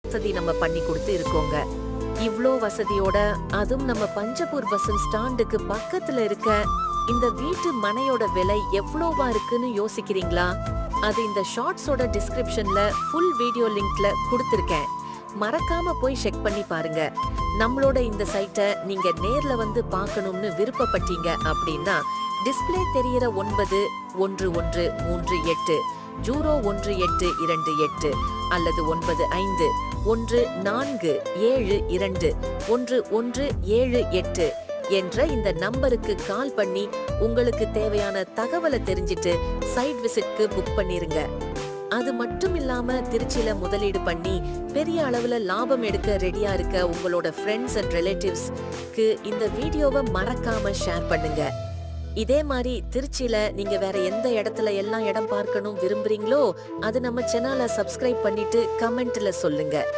வசதி நம்ம பண்ணி கொடுத்து இருக்கோங்க. இவ்ளோ வசதியோட அதுவும் நம்ம பஞ்சபூர் பஸ் ஸ்டாண்டுக்கு பக்கத்துல இருக்க இந்த வீட்டு மனையோட விலை எவ்வளோவா இருக்குன்னு யோசிக்கிறீங்களா? அது இந்த ஷார்ட்ஸோட டிஸ்கிரிப்ஷன்ல ஃபுல் வீடியோ லிங்க்ல கொடுத்திருக்கேன். மறக்காம போய் செக் பண்ணி பாருங்க. நம்மளோட இந்த சைட்டை நீங்க நேர்ல வந்து பார்க்கணும்னு விருப்பப்பட்டீங்க அப்படின்னா டிஸ்பிளே தெரியிற 9138011828 அல்லது 9514721178 என்ற இந்த நம்பருக்கு கால் பண்ணி உங்களுக்கு தேவையான தகவலை தெரிஞ்சிட்டு சைட் விசிட்க்கு புக் பண்ணிருங்க. அது மட்டும் இல்லாம திருச்சியில முதலீடு பண்ணி பெரிய அளவுல லாபம் எடுக்க ரெடியா இருக்க உங்களோட ஃப்ரெண்ட்ஸ் அண்ட் ரிலேட்டிவ்ஸ்க்கு இந்த வீடியோவை மறக்காம ஷேர் பண்ணுங்க. இதே மாதிரி திருச்சியில நீங்க வேற எந்த இடத்துல எல்லாம் இடம் பார்க்கணும் விரும்புறீங்களோ அது நம்ம சேனலை சப்ஸ்கிரைப் பண்ணிட்டு கமெண்ட்ல சொல்லுங்க.